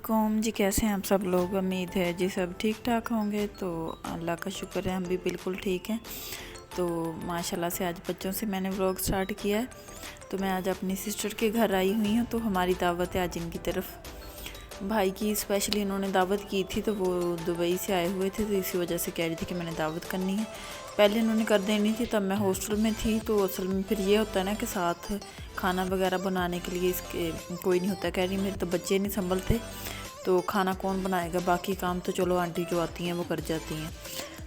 अस्सलामुअलैकुम जी। कैसे हैं आप सब लोग? उम्मीद है जी सब ठीक ठाक होंगे। तो अल्लाह का शुक्र है हम भी बिल्कुल ठीक हैं। तो माशाल्लाह से आज बच्चों से मैंने व्लॉग स्टार्ट किया है। तो मैं आज अपनी सिस्टर के घर आई हुई हूँ। तो हमारी दावत है आज इनकी तरफ, भाई की स्पेशली इन्होंने दावत की थी। तो वो दुबई से आए हुए थे, तो इसी वजह से कह रही थी कि मैंने दावत करनी है। पहले इन्होंने कर देनी थी, तब मैं हॉस्टल में थी। तो असल में फिर ये होता है ना कि साथ खाना वगैरह बनाने के लिए इसके कोई नहीं होता। कह रही मेरे तो बच्चे नहीं संभलते, तो खाना कौन बनाएगा, बाकी काम तो चलो आंटी जो आती हैं वो कर जाती हैं।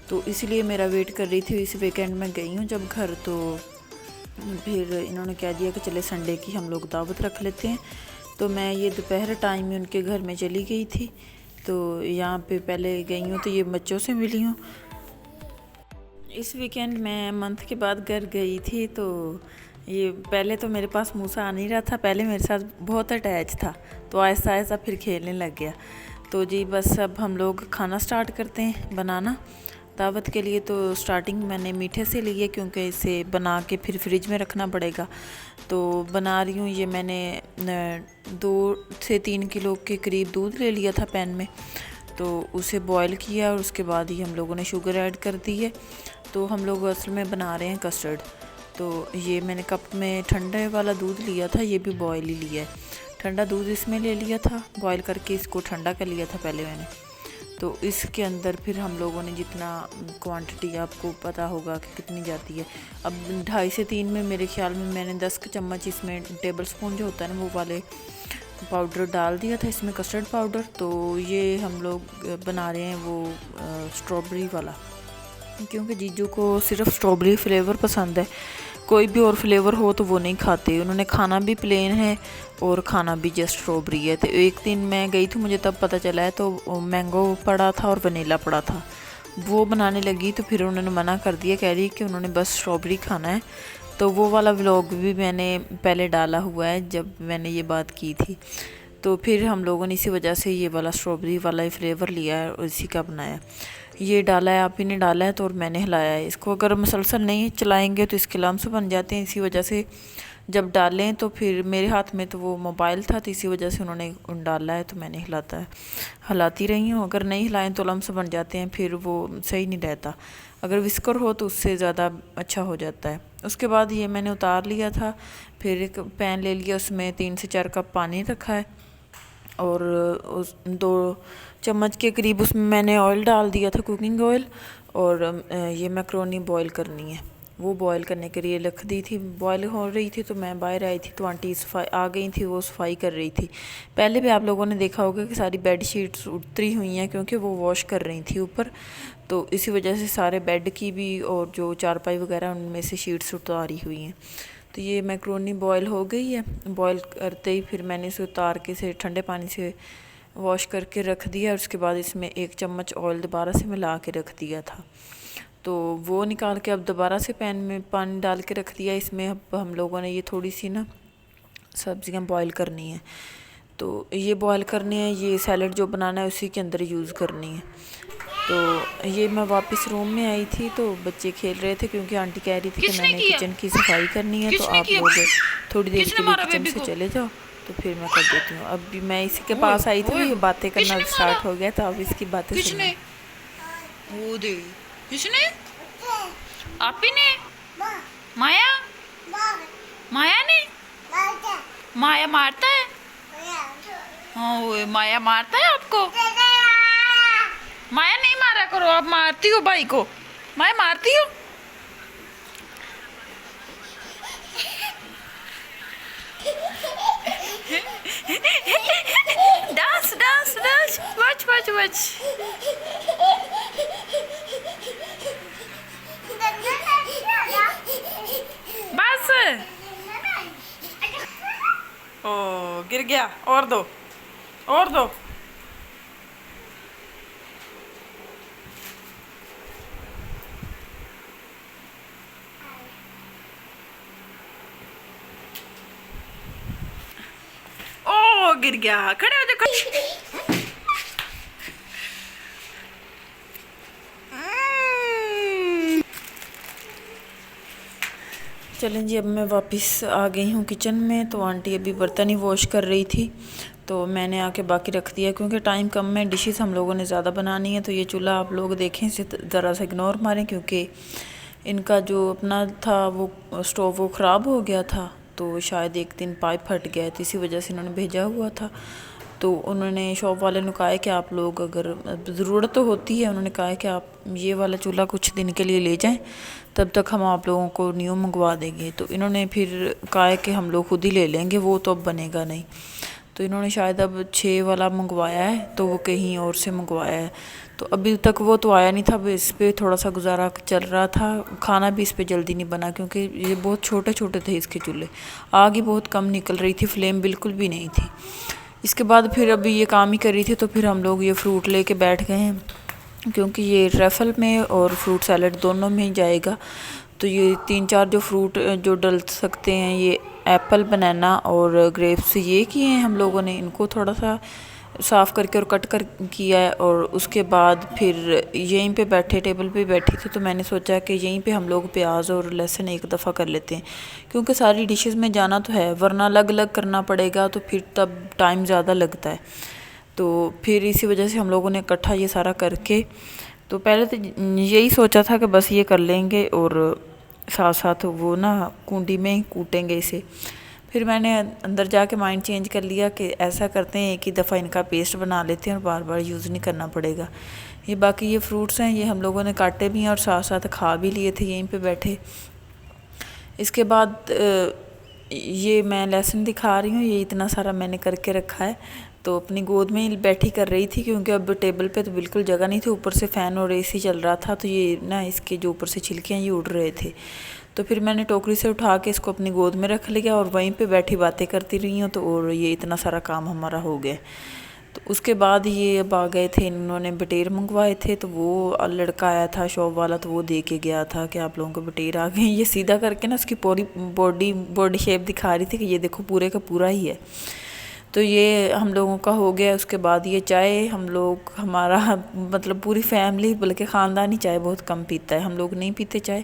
तो इसीलिए मेरा वेट कर रही थी। इस वीकेंड में गई हूँ जब घर, तो फिर इन्होंने कह दिया कि चले संडे की हम लोग दावत रख लेते हैं। तो मैं ये दोपहर टाइम में उनके घर में चली गई थी। तो यहाँ पे पहले गई हूँ तो ये बच्चों से मिली हूँ। इस वीकेंड मैं मंथ के बाद घर गई थी। तो ये पहले तो मेरे पास मूसा आ नहीं रहा था, पहले मेरे साथ बहुत अटैच था। तो आहिस्ता आहिस्ता फिर खेलने लग गया। तो जी बस अब हम लोग खाना स्टार्ट करते हैं बनाना दावत के लिए। तो स्टार्टिंग मैंने मीठे से ली है, क्योंकि इसे बना के फिर फ्रिज में रखना पड़ेगा। तो बना रही हूँ ये मैंने 2 से 3 किलो के करीब दूध ले लिया था पैन में। तो उसे बॉईल किया और उसके बाद ही हम लोगों ने शुगर ऐड कर दी है। तो हम लोग असल में बना रहे हैं कस्टर्ड। तो ये मैंने कप में ठंडे वाला दूध लिया था, ये भी बॉयल ही लिया है। ठंडा दूध इसमें ले लिया था, बॉईल करके इसको ठंडा कर लिया था पहले मैंने। तो इसके अंदर फिर हम लोगों ने जितना क्वांटिटी आपको पता होगा कि कितनी जाती है। अब 2.5 से 3 में मेरे ख्याल में मैंने 10 चम्मच इसमें टेबल स्पून जो होता है ना वो वाले पाउडर डाल दिया था इसमें, कस्टर्ड पाउडर। तो ये हम लोग बना रहे हैं वो स्ट्रॉबेरी वाला, क्योंकि जीजू को सिर्फ स्ट्रॉबेरी फ्लेवर पसंद है। कोई भी और फ्लेवर हो तो वो नहीं खाते। उन्होंने खाना भी प्लेन है और खाना भी जस्ट स्ट्रॉबेरी है। तो एक दिन मैं गई थी, मुझे तब पता चला है। तो मैंगो पड़ा था और वनीला पड़ा था, वो बनाने लगी। तो फिर उन्होंने मना कर दिया, कह रही कि उन्होंने बस स्ट्रॉबेरी खाना है। तो वो वाला व्लॉग भी मैंने पहले डाला हुआ है जब मैंने ये बात की थी। तो फिर हम लोगों ने इसी वजह से ये वाला स्ट्रॉबेरी वाला ही फ्लेवर लिया है और इसी का बनाया। ये डाला है, आप ही ने डाला है तो, और मैंने हिलाया है इसको। अगर मुसलसल नहीं चलाएंगे तो इसके लम्स बन जाते हैं। इसी वजह से जब डालें तो फिर मेरे हाथ में तो वो मोबाइल था, तो इसी वजह से उन्होंने डाला है तो मैंने हिलाती रही हूँ। अगर नहीं हिलाएं तो लम्स बन जाते हैं, फिर वो सही नहीं रहता। अगर विस्कर हो तो उससे ज़्यादा अच्छा हो जाता है। उसके बाद ये मैंने उतार लिया था। फिर एक पैन ले लिया, उसमें 3 से 4 कप पानी रखा है और उस 2 चम्मच के करीब उसमें मैंने ऑयल डाल दिया था, कुकिंग ऑयल। और ये मैक्रोनी बॉईल करनी है, वो बॉईल करने के लिए रख दी थी। बॉईल हो रही थी तो मैं बाहर आई थी, तो आंटी सफाई आ गई थी, वो सफाई कर रही थी। पहले भी आप लोगों ने देखा होगा कि सारी बेड शीट्स उतरी हुई हैं, क्योंकि वो वॉश कर रही थी ऊपर। तो इसी वजह से सारे बेड की भी और जो चारपाई वगैरह उनमें से शीट्स उतारी हुई हैं। तो ये मैक्रोनी बॉईल हो गई है। बॉईल करते ही फिर मैंने इसे उतार के से ठंडे पानी से वॉश करके रख दिया। और उसके बाद इसमें 1 चम्मच ऑयल दोबारा से मिला के रख दिया था। तो वो निकाल के अब दोबारा से पैन में पानी डाल के रख दिया। इसमें अब हम लोगों ने ये थोड़ी सी ना सब्जियां बॉईल करनी है। तो ये बॉईल करनी है, ये सैलड जो बनाना है उसी के अंदर यूज़ करनी है। तो ये मैं वापस रूम में आई थी, तो बच्चे खेल रहे थे, क्योंकि आंटी कह रही थी कि मैंने किचन की सफाई करनी है। तो आप लोग थोड़ी देर के लिए किचन से चले जाओ, तो फिर मैं कर देती हूँ। अभी मैं इसी के पास आई थी, ये बातें करना स्टार्ट हो गया। तो अब इसकी बातें सुनिए। किसने? आप ही ने? माया? माया ने? माया मारता है? हाँ वो माया मारता है आपको? माया नहीं मारा करो, आप मारती हो भाई को। माया मारती हो? डांस डांस डांस, बच बच बच। बस ओ गिर गया, और दो और दो। ओ गिर गया, खड़े हो जाओ। चलें जी, अब मैं वापस आ गई हूँ किचन में। तो आंटी अभी बर्तन ही वॉश कर रही थी। तो मैंने आके बाकी रख दिया क्योंकि टाइम कम में डिशेस हम लोगों ने ज़्यादा बनानी है। तो ये चूल्हा आप लोग देखें इसे ज़रा सा इग्नोर मारें क्योंकि इनका जो अपना था वो स्टोव वो ख़राब हो गया था। तो शायद एक दिन पाइप फट गया तो इसी वजह से इन्होंने भेजा हुआ था। तो उन्होंने शॉप वाले ने कहा है कि आप लोग अगर ज़रूरत तो होती है, उन्होंने कहा है कि आप ये वाला चूल्हा कुछ दिन के लिए ले जाएं, तब तक हम आप लोगों को न्यू मंगवा देंगे। तो इन्होंने फिर कहा है कि हम लोग खुद ही ले लेंगे, वो तो अब बनेगा नहीं। तो इन्होंने शायद अब 6 वाला मंगवाया है, तो वो कहीं और से मंगवाया है। तो अभी तक वो तो आया नहीं था, अब इस पर थोड़ा सा गुजारा चल रहा था। खाना भी इस पर जल्दी नहीं बना क्योंकि ये बहुत छोटे छोटे थे इसके चूल्हे। आग ही बहुत कम निकल रही थी, फ्लेम बिल्कुल भी नहीं थी। इसके बाद फिर अभी ये काम ही कर रही थी तो फिर हम लोग ये फ्रूट लेके बैठ गए हैं क्योंकि ये रैफल में और फ्रूट सैलड दोनों में ही जाएगा। तो ये 3-4 जो फ्रूट जो डल सकते हैं, ये एप्पल, बनाना और ग्रेप्स ये किए हैं हम लोगों ने। इनको थोड़ा सा साफ़ करके और कट कर किया है। और उसके बाद फिर यहीं पे बैठे, टेबल पे बैठी थी तो मैंने सोचा कि यहीं पे हम लोग प्याज और लहसुन एक दफ़ा कर लेते हैं क्योंकि सारी डिशेस में जाना तो है, वरना अलग अलग करना पड़ेगा तो फिर तब टाइम ज़्यादा लगता है। तो फिर इसी वजह से हम लोगों ने इकट्ठा ये सारा करके, तो पहले तो यही सोचा था कि बस ये कर लेंगे और साथ साथ वो ना कूंडी में ही कूटेंगे इसे। फिर मैंने अंदर जाके माइंड चेंज कर लिया कि ऐसा करते हैं, एक ही दफ़ा इनका पेस्ट बना लेते हैं और बार बार यूज़ नहीं करना पड़ेगा। ये बाकी ये फ्रूट्स हैं, ये हम लोगों ने काटे भी हैं और साथ साथ खा भी लिए थे यहीं पे बैठे। इसके बाद ये मैं लहसुन दिखा रही हूँ, ये इतना सारा मैंने करके रखा है। तो अपनी गोद में बैठी कर रही थी क्योंकि अब टेबल पे तो बिल्कुल जगह नहीं थी, ऊपर से फ़ैन और एसी चल रहा था तो ये ना इसके जो ऊपर से छिलके हैं ये उड़ रहे थे। तो फिर मैंने टोकरी से उठा के इसको अपनी गोद में रख लिया और वहीं पे बैठी बातें करती रही हूँ। तो और ये इतना सारा काम हमारा हो गया। तो उसके बाद ये अब आ गए थे, इन्होंने बटेर मंगवाए थे तो वो लड़का आया था शॉप वाला, तो वो दे के गया था कि आप लोगों को बटेर आ गए। ये सीधा करके ना उसकी पूरी बॉडी शेप दिखा रही थी कि ये देखो पूरे का पूरा ही है। तो ये हम लोगों का हो गया। उसके बाद ये चाय हम लोग, हमारा मतलब पूरी फैमिली बल्कि ख़ानदानी चाय बहुत कम पीता है, हम लोग नहीं पीते चाय।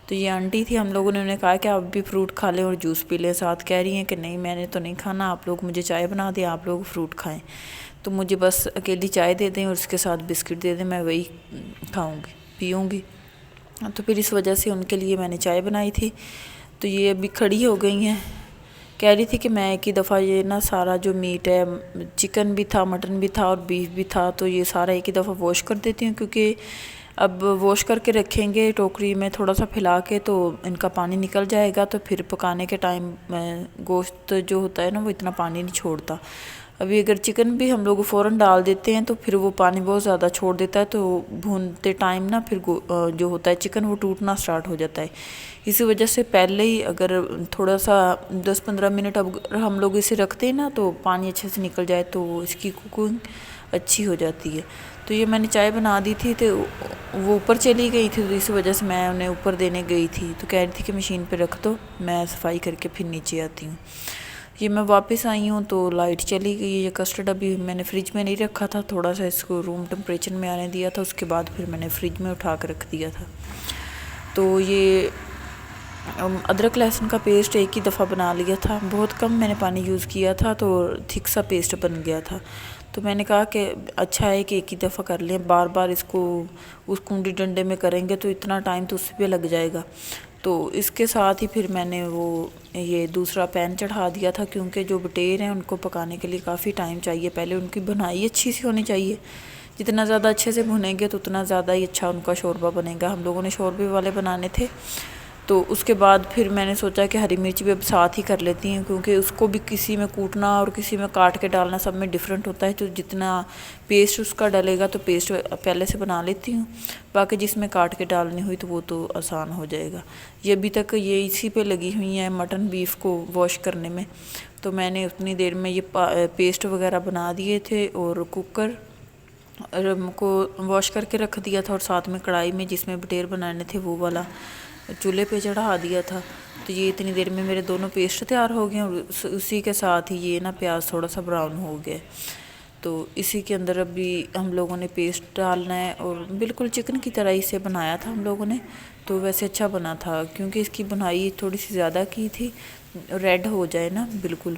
तो ये आंटी थी, हम लोगों ने उन्हें कहा कि आप भी फ्रूट खा लें और जूस पी लें साथ। कह रही हैं कि नहीं मैंने तो नहीं खाना, आप लोग मुझे चाय बना दें, आप लोग फ्रूट खाएं। तो मुझे बस अकेली चाय दे दें और उसके साथ बिस्किट दे दें, मैं वही खाऊंगी पीऊँगी। तो फिर इस वजह से उनके लिए मैंने चाय बनाई थी। तो ये अभी खड़ी हो गई हैं, कह रही थी कि मैं एक ही दफ़ा ये ना सारा जो मीट है, चिकन भी था, मटन भी था और बीफ भी था, तो ये सारा एक ही दफ़ा वॉश कर देती हूँ क्योंकि अब वॉश करके रखेंगे टोकरी में थोड़ा सा फैला के तो इनका पानी निकल जाएगा। तो फिर पकाने के टाइम गोश्त जो होता है ना वो इतना पानी नहीं छोड़ता। अभी अगर चिकन भी हम लोग फ़ौरन डाल देते हैं तो फिर वो पानी बहुत ज़्यादा छोड़ देता है, तो भूनते टाइम ना फिर जो होता है चिकन वो टूटना स्टार्ट हो जाता है। इसी वजह से पहले ही अगर थोड़ा सा 10-15 मिनट अगर हम लोग इसे रखते हैं ना तो पानी अच्छे से निकल जाए तो इसकी कुकिंग अच्छी हो जाती है। तो ये मैंने चाय बना दी थी तो वो ऊपर चली गई थी, तो इस वजह से मैं उन्हें ऊपर देने गई थी। तो कह रही थी कि मशीन पे रख दो, मैं सफाई करके फिर नीचे आती हूँ। ये मैं वापस आई हूँ तो लाइट चली गई। ये कस्टर्ड अभी मैंने फ्रिज में नहीं रखा था, थोड़ा सा इसको रूम टेम्परेचर में आने दिया था, उसके बाद फिर मैंने फ्रिज में उठा कर रख दिया था। तो ये अदरक लहसुन का पेस्ट एक ही दफ़ा बना लिया था, बहुत कम मैंने पानी यूज़ किया था तो थिक सा पेस्ट बन गया था। तो मैंने कहा कि अच्छा है कि एक ही दफ़ा कर लें, बार बार इसको उस कुंडी डंडे में करेंगे तो इतना टाइम तो उस पर लग जाएगा। तो इसके साथ ही फिर मैंने वो ये दूसरा पैन चढ़ा दिया था क्योंकि जो बटेर हैं उनको पकाने के लिए काफ़ी टाइम चाहिए, पहले उनकी बुनाई अच्छी सी होनी चाहिए। जितना ज़्यादा अच्छे से भुनेंगे तो उतना ज़्यादा ही अच्छा उनका शोरबा बनेगा। हम लोगों ने शोरबे वाले बनाने थे तो उसके बाद फिर मैंने सोचा कि हरी मिर्च भी अब साथ ही कर लेती हैं क्योंकि उसको भी किसी में कूटना और किसी में काट के डालना सब में डिफरेंट होता है। तो जितना पेस्ट उसका डलेगा तो पेस्ट पहले से बना लेती हूँ, बाकी जिसमें काट के डालनी हुई तो वो तो आसान हो जाएगा। ये अभी तक ये इसी पे लगी हुई हैं मटन बीफ को वॉश करने में। तो मैंने उतनी देर में ये पेस्ट वगैरह बना दिए थे और कुकर को वॉश करके रख दिया था और साथ में कढ़ाई में जिसमें बटेर बनाने थे वो वाला चूल्हे पे चढ़ा दिया था। तो ये इतनी देर में मेरे दोनों पेस्ट तैयार हो गए और उसी के साथ ही ये ना प्याज थोड़ा सा ब्राउन हो गया। तो इसी के अंदर अभी हम लोगों ने पेस्ट डालना है और बिल्कुल चिकन की तरह इसे बनाया था हम लोगों ने। तो वैसे अच्छा बना था, क्योंकि इसकी बुनाई थोड़ी सी ज़्यादा की थी, रेड हो जाए ना बिल्कुल,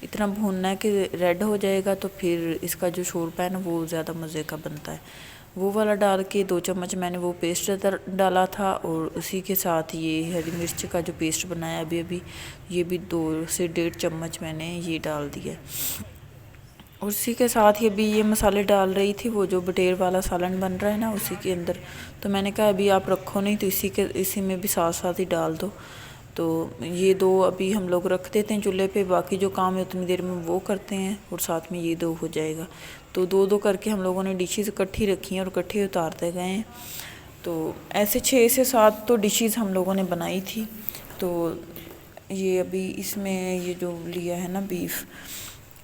इतना भूनना है कि रेड हो जाएगा, तो फिर इसका जो शोरपा है ना वो ज़्यादा मज़े का बनता है। वो वाला डाल के 2 चम्मच मैंने वो पेस्ट डाला था, और उसी के साथ ये हरी मिर्च का जो पेस्ट बनाया अभी ये भी 2 से 1.5 चम्मच मैंने ये डाल दिया। और उसी के साथ ही अभी ये मसाले डाल रही थी, वो जो बटेर वाला सालन बन रहा है ना उसी के अंदर। तो मैंने कहा अभी आप रखो नहीं, तो इसी में भी साथ साथ ही डाल दो। तो ये 2 अभी हम लोग रख देते हैं चूल्हे पे, बाकी जो काम है उतनी देर में वो करते हैं, और साथ में ये 2 हो जाएगा। तो 2 करके हम लोगों ने डिशेस इकट्ठी रखी हैं और इकट्ठे उतारते गए हैं। तो ऐसे 6 से 7 तो डिशेस हम लोगों ने बनाई थी। तो ये अभी इसमें ये जो लिया है ना बीफ,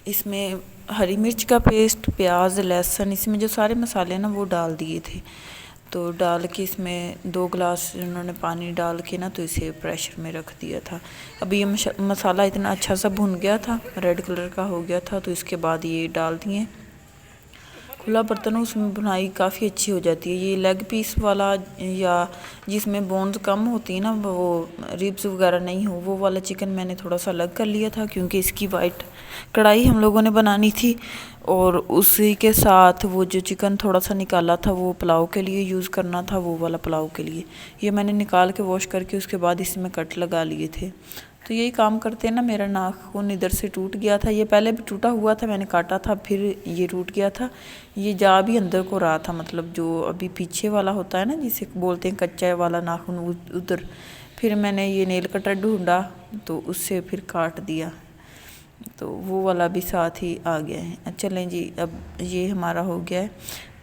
इसमें हरी मिर्च का पेस्ट, प्याज, लहसुन, इसमें जो सारे मसाले ना वो डाल दिए थे। तो डाल के इसमें 2 गिलास उन्होंने पानी डाल के ना तो इसे प्रेशर में रख दिया था। अभी ये मसाला इतना अच्छा सा भुन गया था, रेड कलर का हो गया था, तो इसके बाद ये डाल दिए। खुला बर्तन हो उसमें बुनाई काफ़ी अच्छी हो जाती है। ये लेग पीस वाला या जिसमें बोन्स कम होती है ना, वो रिब्स वगैरह नहीं हो, वो वाला चिकन मैंने थोड़ा सा अलग कर लिया था, क्योंकि इसकी वाइट कढ़ाई हम लोगों ने बनानी थी। और उसी के साथ वो जो चिकन थोड़ा सा निकाला था वो पुलाव के लिए यूज़ करना था, वो वाला पुलाव के लिए। ये मैंने निकाल के वॉश करके उसके बाद इसमें कट लगा लिए थे। तो यही काम करते हैं ना, मेरा नाखून इधर से टूट गया था, ये पहले भी टूटा हुआ था, मैंने काटा था, फिर ये टूट गया था। ये जा भी अंदर को रहा था, मतलब जो अभी पीछे वाला होता है ना जिसे बोलते हैं कच्चा वाला नाखून, उधर। फिर मैंने ये नेल कटर ढूंढा तो उससे फिर काट दिया, तो वो वाला भी साथ ही आ गया है। चलें जी, अब ये हमारा हो गया है।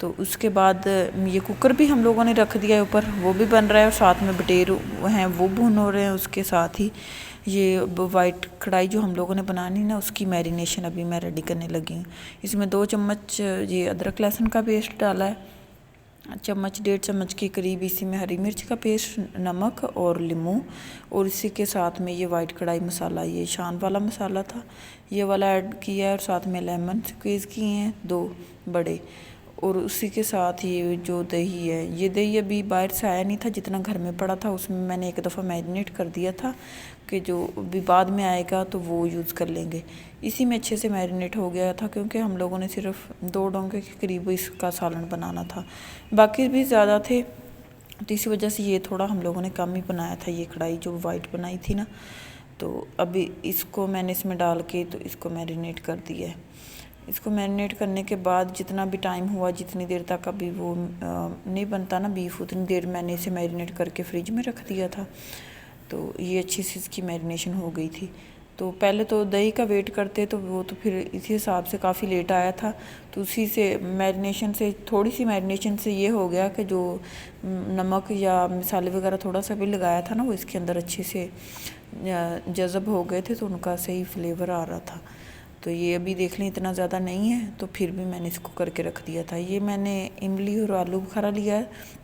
तो उसके बाद ये कुकर भी हम लोगों ने रख दिया है ऊपर, वो भी बन रहा है, और साथ में बटेर हैं वो भून हो रहे हैं। उसके साथ ही ये वाइट कढ़ाई जो हम लोगों ने बनानी ना उसकी मैरिनेशन अभी मैं रेडी करने लगी हूँ। इसमें 2 चम्मच ये अदरक लहसुन का पेस्ट डाला है, चम्मच 1.5 चम्मच के करीब इसी में हरी मिर्च का पेस्ट, नमक और नींबू, और इसी के साथ में ये वाइट कढ़ाई मसाला, ये शान वाला मसाला था, ये वाला ऐड किया है, और साथ में लेमन स्क्वीज़ किए हैं 2 बड़े। और उसी के साथ ये जो दही है, ये दही अभी बाहर से आया नहीं था, जितना घर में पड़ा था उसमें मैंने एक दफ़ा मैरिनेट कर दिया था कि जो भी बाद में आएगा तो वो यूज़ कर लेंगे। इसी में अच्छे से मैरिनेट हो गया था, क्योंकि हम लोगों ने सिर्फ 2 डोंगे के करीब इसका सालन बनाना था, बाकी भी ज़्यादा थे, तो इसी वजह से ये थोड़ा हम लोगों ने कम ही बनाया था। ये कढ़ाई जो वाइट बनाई थी ना, तो अभी इसको मैंने इसमें डाल के तो इसको मैरिनेट कर दिया है। इसको मैरिनेट करने के बाद जितना भी टाइम हुआ, जितनी देर तक अभी वो नहीं बनता ना बीफ, उतनी देर मैंने इसे मैरिनेट करके फ्रिज में रख दिया था। तो ये अच्छी सी इसकी मैरिनेशन हो गई थी। तो पहले तो दही का वेट करते, तो वो तो फिर इसी हिसाब से काफ़ी लेट आया था। तो उसी से मैरिनेशन से, थोड़ी सी मैरिनेशन से ये हो गया कि जो नमक या मसाले वगैरह थोड़ा सा भी लगाया था ना, वो इसके अंदर अच्छे से जज़ब हो गए थे, तो उनका सही फ्लेवर आ रहा था। तो ये अभी देख लें इतना ज़्यादा नहीं है, तो फिर भी मैंने इसको करके रख दिया था। ये मैंने इमली और आलू बुखारा लिया है,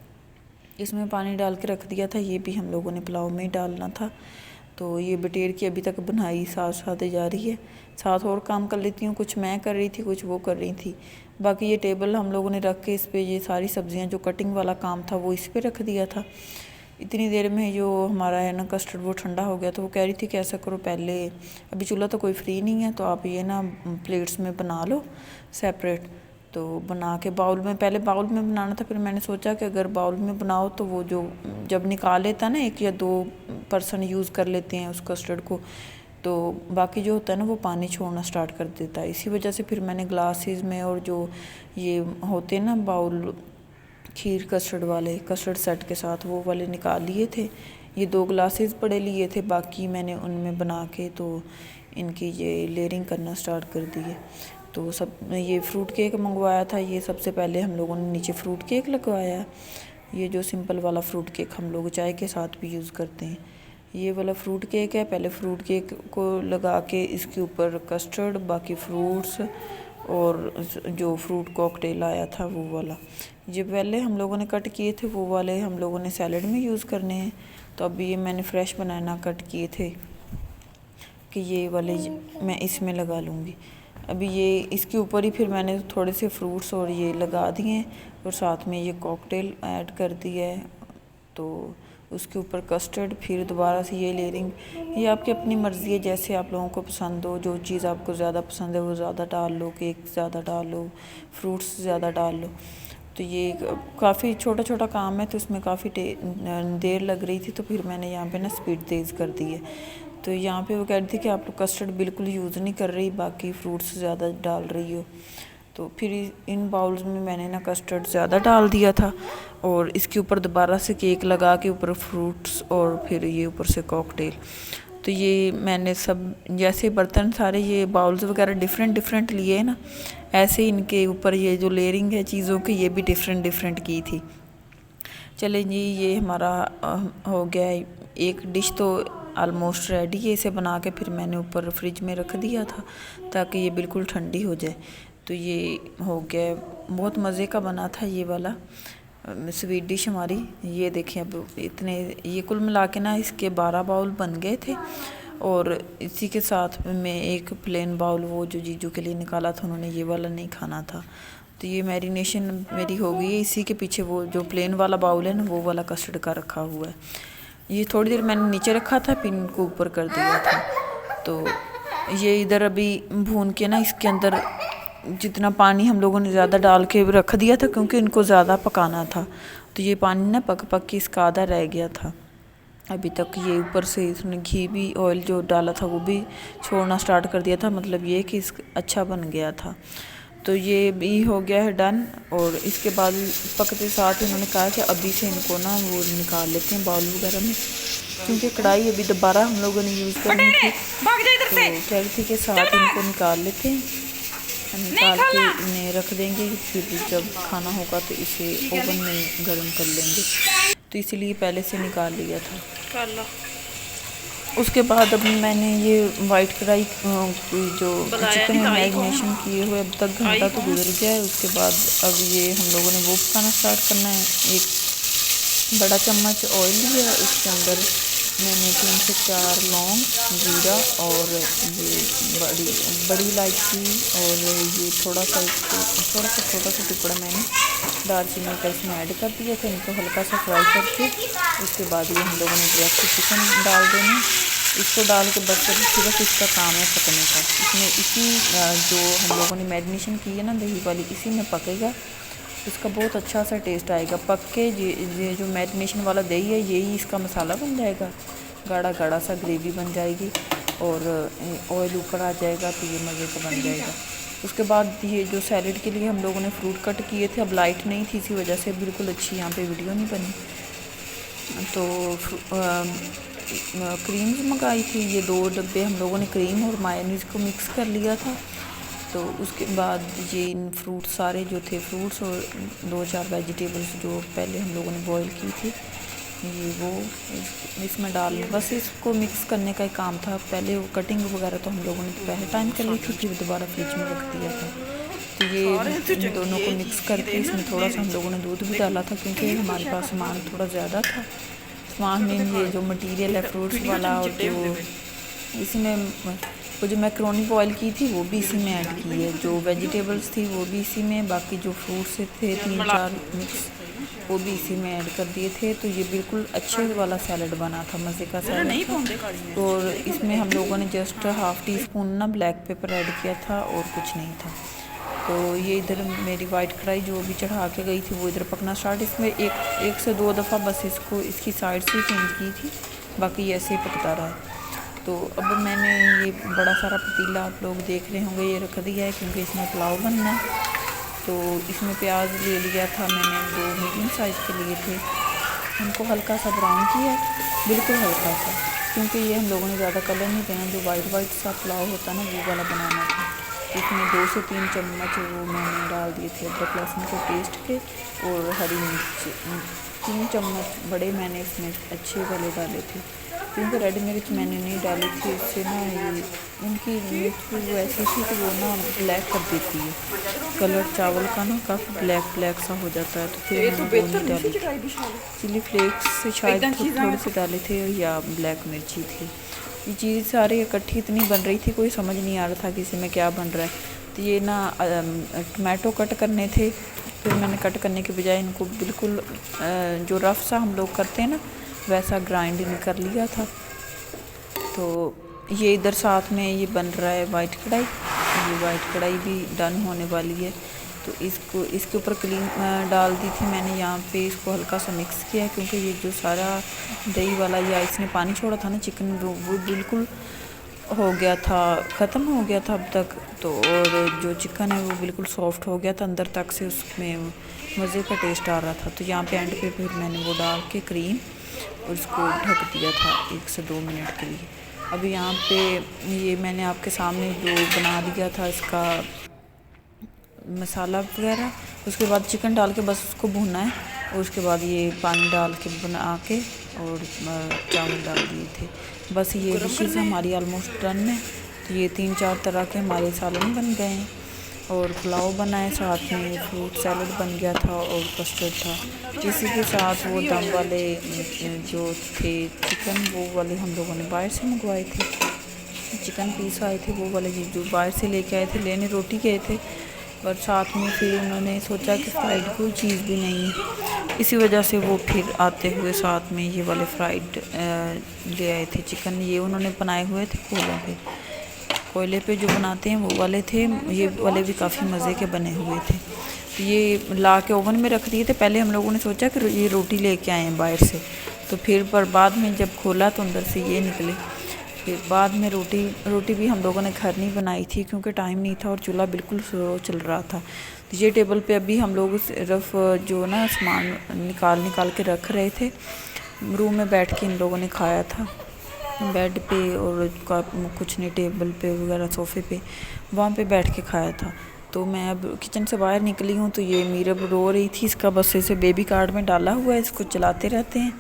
इसमें पानी डाल के रख दिया था, ये भी हम लोगों ने पुलाव में डालना था। तो ये बटेर की अभी तक बुनाई साथ साथ जा रही है। साथ और काम कर लेती हूँ, कुछ मैं कर रही थी, कुछ वो कर रही थी। बाकी ये टेबल हम लोगों ने रख के इस पर ये सारी सब्जियाँ, जो कटिंग वाला काम था वो इस पर रख दिया था। इतनी देर में जो हमारा है ना कस्टर्ड वो ठंडा हो गया, तो वो कह रही थी कि ऐसा करो, पहले अभी चूल्हा तो कोई फ्री नहीं है, तो आप ये ना प्लेट्स में बना लो सेपरेट। तो बना के बाउल में, पहले बाउल में बनाना था, फिर मैंने सोचा कि अगर बाउल में बनाओ तो वो जो जब निकाल लेता ना 1 या 2 पर्सन यूज़ कर लेते हैं उस कस्टर्ड को, तो बाकी जो होता है ना वो पानी छोड़ना स्टार्ट कर देता है। इसी वजह से फिर मैंने ग्लासेस में, और जो ये होते हैं ना बाउल खीर कस्टर्ड वाले, कस्टर्ड सेट के साथ, वो वाले निकाल लिए थे। ये 2 ग्लासेस बड़े लिए थे, बाकी मैंने उनमें बना के तो इनकी ये लेयरिंग करना स्टार्ट कर दी है। तो सब ये फ्रूट केक मंगवाया था, ये सबसे पहले हम लोगों ने नीचे फ्रूट केक लगवाया। ये जो सिंपल वाला फ्रूट केक हम लोग चाय के साथ भी यूज़ करते हैं, ये वाला फ्रूट केक है। पहले फ्रूट केक को लगा के इसके ऊपर कस्टर्ड, बाकी फ्रूट्स और जो फ्रूट कॉकटेल आया था वो वाला, ये पहले हम लोगों ने कट किए थे, वो वाले हम लोगों ने सैलड में यूज़ करने हैं। तो अभी ये मैंने फ्रेश बनाना कट किए थे कि ये वाले मैं इसमें लगा लूँगी। अभी ये इसके ऊपर ही फिर मैंने थोड़े से फ्रूट्स और ये लगा दिए, और साथ में ये कॉकटेल ऐड कर दिया है। तो उसके ऊपर कस्टर्ड, फिर दोबारा से ये लेयरिंग। ये आपकी अपनी मर्ज़ी है, जैसे आप लोगों को पसंद हो, जो चीज़ आपको ज़्यादा पसंद है वो ज़्यादा डाल लो, केक ज़्यादा डाल लो, फ्रूट्स ज़्यादा डाल लो। तो ये काफ़ी छोटा छोटा काम है, तो इसमें काफ़ी देर लग रही थी, तो फिर मैंने यहाँ पे ना स्पीड तेज़ कर दी है। तो यहाँ पे वो कह रही थी कि आप लोग कस्टर्ड बिल्कुल यूज़ नहीं कर रही, बाकी फ्रूट्स ज़्यादा डाल रही हो। तो फिर इन बाउल्स में मैंने ना कस्टर्ड ज़्यादा डाल दिया था, और इसके ऊपर दोबारा से केक लगा के ऊपर फ्रूट्स, और फिर ये ऊपर से कॉकटेल। तो ये मैंने सब जैसे बर्तन सारे ये बाउल्स वगैरह डिफरेंट डिफरेंट लिए हैं ना, ऐसे इनके ऊपर ये जो लेयरिंग है चीज़ों की, ये भी डिफरेंट डिफरेंट की थी। चले जी, ये हमारा हो गया एक डिश तो आलमोस्ट रेडी है। इसे बना के फिर मैंने ऊपर फ्रिज में रख दिया था ताकि ये बिल्कुल ठंडी हो जाए। तो ये हो गया, बहुत मज़े का बना था ये वाला स्वीट डिश हमारी। ये देखें, अब इतने ये कुल मिला के ना इसके 12 बाउल बन गए थे, और इसी के साथ में एक प्लेन बाउल वो जो जीजू के लिए निकाला था, उन्होंने ये वाला नहीं खाना था। तो ये मैरिनेशन मेरी हो गई है। इसी के पीछे वो जो प्लेन वाला बाउल है ना, वो वाला कस्टर्ड का रखा हुआ है। ये थोड़ी देर मैंने नीचे रखा था, फिर इनको ऊपर कर दिया था। तो ये इधर अभी भून के ना इसके अंदर जितना पानी हम लोगों ने ज़्यादा डाल के रख दिया था, क्योंकि इनको ज़्यादा पकाना था। तो ये पानी ना पक पक के इसका आधा रह गया था अभी तक। ये ऊपर से इसने घी भी, ऑयल जो डाला था वो भी छोड़ना स्टार्ट कर दिया था, मतलब ये कि अच्छा बन गया था। तो ये भी हो गया है डन। और इसके बाद पकते साथ उन्होंने कहा कि अभी से इनको ना वो निकाल लेते हैं बाउल वगैरह में, क्योंकि कढ़ाई अभी दोबारा हम लोगों ने यूज़ करनी थी। तो कह रही थी के साथ इनको निकाल लेते हैं, निकाल के इन्हें रख देंगे, फिर जब खाना होगा तो इसे ओवन में गर्म कर लेंगे। तो इसीलिए पहले से निकाल लिया था। उसके बाद अब मैंने ये वाइट कढ़ाई जो चिकन में मैरिनेशन किए हुए अब तक घंटा तो गुजर गया है। उसके बाद अब ये हम लोगों ने वो पकाना स्टार्ट करना है। एक बड़ा चम्मच ऑयल लिया, उसके अंदर मैंने 3 से 4 लौंग, जीरा और ये बड़ी इलायची, और ये थोड़ा सा छोटा सा टुकड़ा मैंने दालचीनी का इसमें ऐड कर दिया था। इनको हल्का सा फ्राई करके उसके बाद ये हम लोगों ने डायरेक्ट चिकन डाल देना। इसको डाल के बस सिर्फ इसका काम है पकने का। इसमें इसी जो हम लोगों ने मैरिनेशन की है ना दही वाली, इसी में पकेगा, इसका बहुत अच्छा सा टेस्ट आएगा। पक के ये जो मैरिनेशन वाला दही है यही इसका मसाला बन जाएगा, गाढ़ा गाढ़ा सा ग्रेवी बन जाएगी, और ऑयल ऊपर आ जाएगा, तो ये मज़े का बन जाएगा। उसके बाद ये जो सैलेड के लिए हम लोगों ने फ्रूट कट किए थे, अब लाइट नहीं थी, इसी वजह से बिल्कुल अच्छी यहाँ पे वीडियो नहीं बनी। तो क्रीम्स मंगाई थी, ये 2 डब्बे हम लोगों ने क्रीम और मायोनीज़ को मिक्स कर लिया था। तो उसके बाद ये इन फ्रूट सारे जो थे फ्रूट्स और 2-4 वेजिटेबल्स जो पहले हम लोगों ने बॉईल की थी, ये वो इसमें डाल, बस इसको मिक्स करने का ही काम था। पहले वो कटिंग वगैरह तो हम लोगों ने पहले टाइम कर ली थी, फिर दोबारा फ्रिज में रख दिया था। तो ये इन दोनों को मिक्स करके इसमें थोड़ा सा हम लोगों ने दूध भी डाला था, क्योंकि हमारे पास सामान थोड़ा ज़्यादा था। सामान में ये जो मटीरियल है फ्रूट्स वाला, और जो इसमें वो जो मैक्रोनी बॉयल की थी वो भी इसी में ऐड की है, जो वेजिटेबल्स थी वो भी इसी में, बाकी जो फ्रूट्स थे 3-4 मिक्स वो भी इसी में ऐड कर दिए थे। तो ये बिल्कुल अच्छे वाला सैलड बना था, मज़े का सैलड था। और इसमें हम लोगों ने जस्ट 1/2 टीस्पून ना ब्लैक पेपर ऐड किया था, और कुछ नहीं था। तो ये इधर मेरी वाइट कढ़ाई जो भी चढ़ा के गई थी वो इधर पकना स्टार्ट। इसमें एक से 2 दफ़ा बस इसको इसकी साइड से चेंज की थी, बाकी ऐसे ही पकता रहा। तो अब मैंने ये बड़ा सारा पतीला आप लोग देख रहे होंगे ये रख दिया है, क्योंकि इसमें पुलाव बनना है। तो इसमें प्याज ले लिया था मैंने, 2 मीडियम साइज़ के लिए थे, उनको हल्का सा ब्राउन किया, बिल्कुल हल्का सा, क्योंकि ये हम लोगों ने ज़्यादा कलर नहीं देना, जो वाइट सा पुलाव होता है ना वो वाला बनाना था। इसमें 2 से 3 चम्मच वो मैंने डाल दिए थे अदरक लहसुन के पेस्ट के, और हरी मिर्च 3 चम्मच बड़े मैंने इसमें अच्छे वाले डाले थे, क्योंकि रेड मिर्च मैंने नहीं डाली थी, इससे ना ये उनकी मिर्च वो ऐसी थी कि वो ना ब्लैक कर देती है कलर चावल का ना, काफ़ी ब्लैक सा हो जाता है। तो फिर मैंने वो नहीं डाली, चिली फ्लेक्स से शायद थोड़े से डाले थे, या ब्लैक मिर्ची थी। ये चीज़ सारी इकट्ठी इतनी बन रही थी, कोई समझ नहीं आ रहा था कि इसमें क्या बन रहा है। तो ये ना टमाटो कट करने थे, फिर मैंने कट करने के बजाय इनको बिल्कुल जो रफ़ सा हम लोग करते हैं ना वैसा ग्राइंड कर लिया था। तो ये इधर साथ में ये बन रहा है वाइट कढ़ाई। ये वाइट कढ़ाई भी डन होने वाली है। तो इसको इसके ऊपर क्रीम डाल दी थी मैंने। यहाँ पे इसको हल्का सा मिक्स किया है क्योंकि ये जो सारा दही वाला या इसने पानी छोड़ा था ना चिकन, वो बिल्कुल हो गया था, ख़त्म हो गया था अब तक। तो और जो चिकन है वो बिल्कुल सॉफ्ट हो गया था अंदर तक से, उसमें मज़े का टेस्ट आ रहा था। तो यहाँ पे एंड पे फिर मैंने वो डाल के क्रीम और उसको ढक दिया था 1 से 2 मिनट के लिए। अभी यहाँ पे ये मैंने आपके सामने जो बना दिया था इसका मसाला वगैरह, उसके बाद चिकन डाल के बस उसको भूनना है। और उसके बाद ये पानी डाल के बना के और चावल डाल दिए थे। बस ये डिशेज़ हमारी ऑलमोस्ट डन है। तो ये 3-4 तरह के हमारे सालन बन गए हैं और पुलाव बना है, साथ में फ्रूट सैलड बन गया था और कस्टर्ड था। इसी के साथ वो दम वाले जो थे चिकन, वो वाले हम लोगों ने बाहर से मंगवाए थे। चिकन पीस आए थे वो वाले जो बाहर से लेके आए थे, लेने रोटी गए थे। और साथ में फिर उन्होंने सोचा कि फ्राइड कोई चीज़ भी नहीं है, इसी वजह से वो फिर आते हुए साथ में ये वाले फ्राइड ले आए थे चिकन। ये उन्होंने बनाए हुए थे कोयले पे जो बनाते हैं वो वाले थे। ये वाले भी काफ़ी मज़े के बने हुए थे। तो ये ला के ओवन में रख दिए थे। पहले हम लोगों ने सोचा कि ये रोटी लेके आए हैं बाहर से, तो फिर पर बाद में जब खोला तो अंदर से ये निकले। फिर बाद में रोटी भी हम लोगों ने घर नहीं बनाई थी क्योंकि टाइम नहीं था और चूल्हा बिल्कुल स्लो चल रहा था। तो ये टेबल पे अभी हम लोग सिर्फ जो ना सामान निकाल के रख रहे थे। रूम में बैठ के इन लोगों ने खाया था बेड पे, और कुछ नहीं टेबल पे वगैरह सोफ़े पे, वहाँ पे बैठ के खाया था। तो मैं अब किचन से बाहर निकली हूँ तो ये मीरब रो रही थी। इसका बस इसे बेबी कार्ड में डाला हुआ है, इसको चलाते रहते हैं,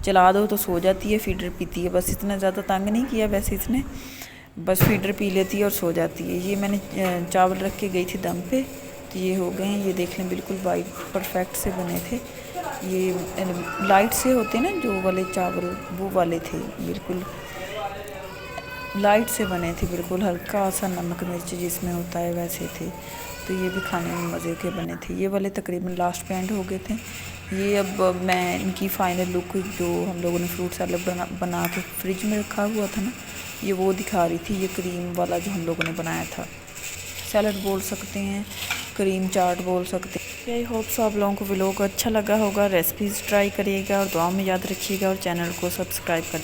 चला दो तो सो जाती है, फीडर पीती है। बस इतना ज़्यादा तंग नहीं किया वैसे इसने, बस फीडर पी लेती है और सो जाती है। ये मैंने चावल रख के गई थी दम पे, तो ये हो गए हैं। ये देख लें बिल्कुल वाइट परफेक्ट से बने थे। ये लाइट से होते ना जो वाले चावल, वो वाले थे, बिल्कुल लाइट से बने थे, बिल्कुल हल्का सा नमक मिर्च जिसमें होता है वैसे थे। तो ये भी खाने में मज़े के बने थे। ये वाले तकरीबन लास्ट पे एंड हो गए थे। ये अब मैं इनकी फ़ाइनल लुक जो हम लोगों ने फ्रूट सैलड बना के फ्रिज में रखा हुआ था ना, ये वो दिखा रही थी। ये क्रीम वाला जो हम लोगों ने बनाया था, सैलड बोल सकते हैं, क्रीम चाट बोल सकते हैं। आई होप सो आप लोगों को व्लॉग अच्छा लगा होगा। रेसिपीज़ ट्राई करिएगा और दुआ में याद रखिएगा और चैनल को सब्सक्राइब कर